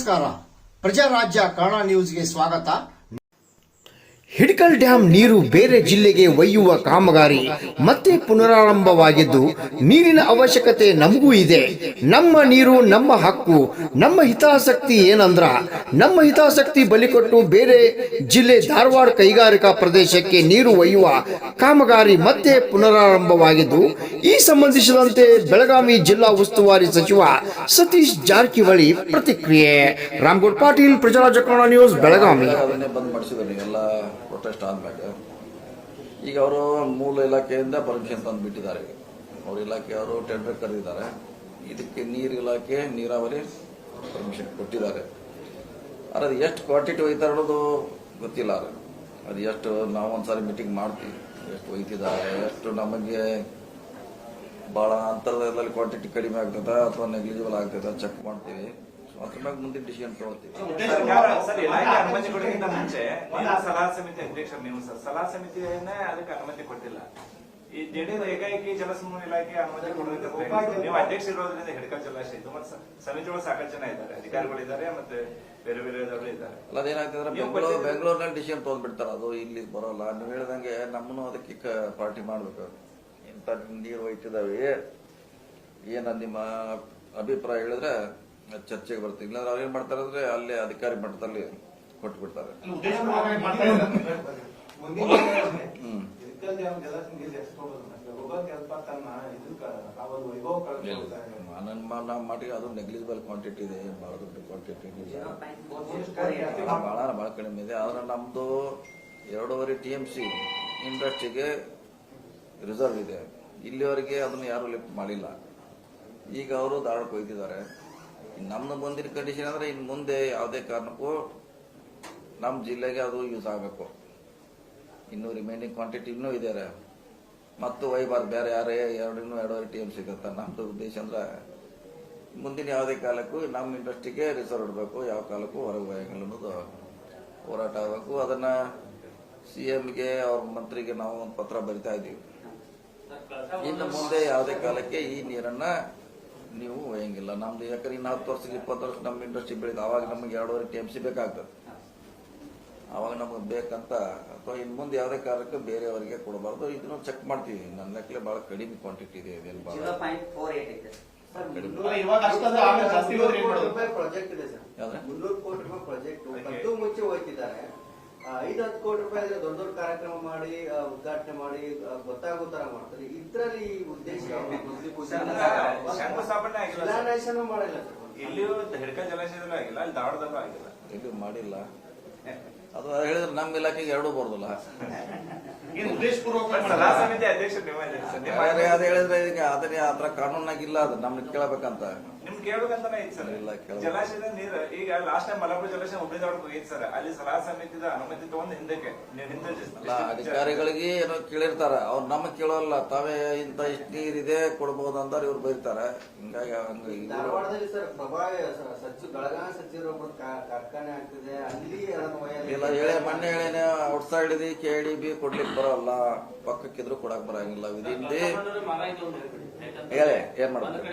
ನಮಸ್ಕಾರ. ಪ್ರಜಾರಾಜ್ಯ ಕನ್ನಡ ನ್ಯೂಸ್ಗೆ ಸ್ವಾಗತ. ಹಿಡಕಲ್ ಡ್ಯಾಂ ನೀರು ಬೇರೆ ಜಿಲ್ಲೆಗೆ ಒಯ್ಯುವ ಕಾಮಗಾರಿ ಮತ್ತೆ ಪುನರಾರಂಭವಾಗಿದ್ದು, ನೀರಿನ ಅವಶ್ಯಕತೆ ನಮಗೂ ಇದೆ. ನಮ್ಮ ನೀರು ನಮ್ಮ ಹಕ್ಕು. ನಮ್ಮ ಹಿತಾಸಕ್ತಿ ಏನಂದ್ರ, ನಮ್ಮ ಹಿತಾಸಕ್ತಿ ಬಲಿಕೊಟ್ಟು ಬೇರೆ ಜಿಲ್ಲೆ ಧಾರವಾಡ ಕೈಗಾರಿಕಾ ಪ್ರದೇಶಕ್ಕೆ ನೀರು ಒಯ್ಯುವ ಕಾಮಗಾರಿ ಮತ್ತೆ ಪುನರಾರಂಭವಾಗಿದ್ದು, ಈ ಸಂಬಂಧಿಸಿದಂತೆ ಬೆಳಗಾವಿ ಜಿಲ್ಲಾ ಉಸ್ತುವಾರಿ ಸಚಿವ ಸತೀಶ್ ಜಾರಕಿಹೊಳಿ ಪ್ರತಿಕ್ರಿಯೆ. ರಾಮಗೌಡ ಪಾಟೀಲ್, ಪ್ರಜಾರಾಜ್ಯ ಕನ್ನಡ ನ್ಯೂಸ್, ಬೆಳಗಾವಿ. ಪ್ರೊಟೆಸ್ಟ್ ಆದ್ಮೇಲೆ ಈಗ ಅವರು ಮೂಲ ಇಲಾಖೆಯಿಂದ ಪರ್ಮಿಷನ್ ತಂದು ಬಿಟ್ಟಿದ್ದಾರೆ. ಅವ್ರ ಇಲಾಖೆಯವರು ಟೆಂಡರ್ ಕರೆದಿದ್ದಾರೆ. ಇದಕ್ಕೆ ನೀರು ಇಲಾಖೆ ನೀರಾವರಿ ಪರ್ಮಿಷನ್ ಕೊಟ್ಟಿದ್ದಾರೆ. ಅದು ಎಷ್ಟು ಕ್ವಾಂಟಿಟಿ ಒಯ್ತಾರೆ ಅನ್ನೋದು ಗೊತ್ತಿಲ್ಲ. ಅದು ಎಷ್ಟು ನಾವು ಒಂದ್ಸಾರಿ ಮೀಟಿಂಗ್ ಮಾಡ್ತೀವಿ, ಎಷ್ಟು ಒಯ್ತಿದ್ದಾರೆ, ಎಷ್ಟು ನಮಗೆ ಭಾಳ ಅಂತರದಲ್ಲಿ ಕ್ವಾಂಟಿಟಿ ಕಡಿಮೆ ಆಗ್ತದ ಅಥವಾ ನೆಗ್ಲಿಜಿಬಲ್ ಆಗ್ತದ ಚೆಕ್ ಮಾಡ್ತೀವಿ. ಅದ್ರ ಮ್ಯಾಗ ಮುಂದಿನ ಡಿಸಿಷನ್ ತಗೋತೀವಿ. ಮುಂಚೆ ಸಲಹಾ ಸಮಿತಿ ಅಧ್ಯಕ್ಷರು ನೀವು ಸಲಹಾ ಸಮಿತಿಯನ್ನೇ ಅದಕ್ಕೆ ಅನುಮತಿ ಕೊಟ್ಟಿಲ್ಲ. ಈ ಜೆಡಿಎಸ್ ಏಕಾಏಕಿ ಜಲಸಂಪನ್ಮೂಲ ಇಲಾಖೆ ಅನುಮತಿ ಕೊಡೋದಕ್ಕೆ ನೀವು ಅಧ್ಯಕ್ಷ ಇರೋದ್ರಿಂದ ಹಿಡಕಲ್ ಜಲಾಶಯ ಇತ್ತು. ಮತ್ತೆ ಸಮಿತಿಯೊಳಗೆ ಸಾಕಷ್ಟು ಜನ ಇದ್ದಾರೆ, ಅಧಿಕಾರಿಗಳಿದ್ದಾರೆ, ಮತ್ತೆ ಬೇರೆ ಬೇರೆ ಇದ್ದಾರೆ. ಅದೇನಾಗ್ತದ್ರೆ ಬೆಂಗಳೂರಿನಲ್ಲಿ ಡಿಸಿಷನ್ ತಗೊಂಡ್ಬಿಡ್ತಾರೆ. ಅದು ಇಲ್ಲಿ ಬರೋಲ್ಲ. ನೀವು ಹೇಳಿದಂಗೆ ನಮ್ಮನ್ನು ಅದಕ್ಕೆ ಪಾರ್ಟಿ ಮಾಡ್ಬೇಕು. ಇಂಥ ನೀರು ಒಯ್ತಿದಾವೆ, ಏನ ನಿಮ್ಮ ಅಭಿಪ್ರಾಯ ಹೇಳಿದ್ರೆ ಚರ್ಚೆಗೆ ಬರ್ತೀವಿ. ಇಲ್ಲಾಂದ್ರೆ ಅವ್ರು ಏನ್ ಮಾಡ್ತಾರೆ ಅಂದ್ರೆ ಅಲ್ಲೇ ಅಧಿಕಾರಿ ಮಟ್ಟದಲ್ಲಿ ಕೊಟ್ಟು ಬಿಡ್ತಾರೆ. ನನ್ನ ಮಟ್ಟಿಗೆ ಅದು ನೆಗ್ಲಿಜಿಬಲ್ ಕ್ವಾಂಟಿಟಿ ಇದೆ, ಬಹಳ ದೊಡ್ಡ ಕ್ವಾಂಟಿಟಿ ಬಹಳ ಕಡಿಮೆ ಇದೆ. ಆದ್ರೆ ನಮ್ದು 2.5 TMC ಇಂಡಸ್ಟ್ರಿಗೆ ರಿಸರ್ವ್ ಇದೆ. ಇಲ್ಲಿವರೆಗೆ ಅದನ್ನು ಯಾರು ಲಿಫ್ಟ್ ಮಾಡಿಲ್ಲ. ಈಗ ಅವರು ಧಾರವಾಡಕ್ಕೆ ಹೋಗ್ತಿದ್ದಾರೆ. ನಮ್ಮ ಮುಂದಿನ ಕಂಡೀಷನ್ ಅಂದ್ರೆ ಇನ್ನು ಮುಂದೆ ಯಾವುದೇ ಕಾರಣಕ್ಕೂ ನಮ್ಮ ಜಿಲ್ಲೆಗೆ ಅದು ಯೂಸ್ ಆಗಬೇಕು. ಇನ್ನು ರಿಮೈನಿಂಗ್ ಕ್ವಾಂಟಿಟಿ ಇನ್ನೂ ಇದ್ದಾರೆ, ಮತ್ತು ಒಯ್ಬಾರ್ದು. ಬೇರೆ ಯಾರೇ 2.5 TMC ಸಿಗುತ್ತೆ. ನಮ್ದು ಉದ್ದೇಶ ಅಂದ್ರೆ ಮುಂದಿನ ಯಾವುದೇ ಕಾಲಕ್ಕೂ ನಮ್ಮ ಇಂಡಸ್ಟ್ರಿಗೆ ರಿಸರ್ವ್ ಇಡಬೇಕು, ಯಾವ ಕಾಲಕ್ಕೂ ಹೊರಗೆ ಹೋಗಂಗಿಲ್ಲ ಅನ್ನೋದು ಹೋರಾಟ ಆಗಬೇಕು. ಅದನ್ನ CMಗೆ ಅವ್ರ ಮಂತ್ರಿಗೆ ನಾವು ಒಂದು ಪತ್ರ ಬರಿತಾ ಇದ್ದೀವಿ. ಇನ್ನು ಮುಂದೆ ಯಾವುದೇ ಕಾಲಕ್ಕೆ ಈ ನೀರನ್ನ ನೀವು ಒಯ್ಯಂಗಿಲ್ಲ. ನಮ್ದು ಯಾಕಂದ್ರೆ ಇನ್ನು 10 ವರ್ಷ 20 ವರ್ಷ ನಮ್ಮ ಇಂಡಸ್ಟ್ರಿ ಬೆಳೆದು ಅವಾಗ ನಮಗೆ 2.5 TMC ಬೇಕಾಗ್ತದೆ. ಅವಾಗ ನಮಗೆ ಬೇಕಂತ ಅಥವಾ ಇನ್ನು ಮುಂದೆ ಯಾವುದೇ ಕಾರಣಕ್ಕೆ ಬೇರೆಯವರಿಗೆ ಕೊಡಬಾರ್ದು. ಇದನ್ನು ಚೆಕ್ ಮಾಡ್ತೀವಿ. ನನ್ನ ಲೆಕ್ಕಲೆ ಬಹಳ ಕಡಿಮೆ ಕ್ವಾಂಟಿಟಿ ಇದೆ. ಇದೇನು ಬಹಳ ಹೋಗ್ತಿದ್ದಾರೆ. 5-10 ಕೋಟಿ ರೂಪಾಯಿ ದೊಡ್ಡ ದೊಡ್ಡ ಕಾರ್ಯಕ್ರಮ ಮಾಡಿ ಉದ್ಘಾಟನೆ ಮಾಡಿ ಗೊತ್ತಾಗೋ ತರ ಮಾಡ್ತಾರೆ. ಇದ್ರಲ್ಲಿ ಉದ್ದೇಶ ಶಿಲಾನ್ಯಾಸನೂ ಮಾಡಿಲ್ಲ. ಇಲ್ಲಿಯೂ ಹಿಡಕಲ್ ಜಲಾಶಯದಲ್ಲೂ ಆಗಿಲ್ಲ, ಅಲ್ಲಿ ಧಾರವಾಡದಲ್ಲೂ ಆಗಿಲ್ಲ. ಇಲ್ಲಿ ಮಾಡಿಲ್ಲ. ಅದು ಹೇಳಿದ್ರೆ ನಮ್ಮ ಇಲಾಖೆಗೆ ಎರಡೂ ಬರೋದಿಲ್ಲ. ಸಲಹಾ ಸಮಿತಿ ಅಧ್ಯಕ್ಷರು ಅದು ಹೇಳಿದ್ರೆ ಈಗ ಅದನ್ನೇ ಆತರ ಕಾನೂನಾಗಿಲ್ಲ. ಅದು ನಮ್ಗೆ ಕೇಳಬೇಕಂತ ನಿಮ್ಗೆ ಕೇಳ್ಬೇಕಂತಾನೆ ಐತಿ ಸರ್. ಜಲಾಶಯದ ನೀರು ಈಗ ಲಾಸ್ಟ್ ಟೈಮ್ ಮಲಪುರ ಜಲಾಶಯ ಹುಬ್ಳಿ ಧಾರವಾಡ ಹೋಗಿತ್ತು ಸರ್. ಅಲ್ಲಿ ಸಲಹಾ ಸಮಿತಿದ ಅನುಮತಿ ತಗೊಂಡು ಹಿಂದಕ್ಕೆ ಅಧಿಕಾರಿಗಳಿಗೆ ಏನೋ ಕೇಳಿರ್ತಾರ. ಅವ್ರು ನಮಗ್ ಕೇಳೋಲ್ಲ. ತಾವೇ ಇಂತ ಇಷ್ಟು ನೀರಿದೆ ಕೊಡ್ಬೋದು ಅಂತ ಇವ್ರು ಬೈತಾರೆ. ಹಿಂಗಾಗಿ ಧಾರವಾಡದಲ್ಲಿ ಸರ್ ಪ್ರಭಾವಿ ಬೆಳಗಾವಿ ಸಚಿವರು ಕಾರ್ಖಾನೆ ಆಗ್ತಿದೆ, ಅಲ್ಲಿ ಇಲ್ಲ ಹೇಳಿ ಮೊನ್ನೆ ಹೇಳೇನೆ ಔಟ್ಸೈಡ್ ಇದೆ KDB ಕೊಡ್ಲಿಕ್ಕೆ ಬರೋಲ್ಲ, ಪಕ್ಕಕ್ಕಿದ್ರು ಕೊಡಕ್ ಬರಂಗಿಲ್ಲ. ವಿಧಿಂದ ಹೇಳಿ ಏನ್ ಮಾಡ್ತಾರೆ.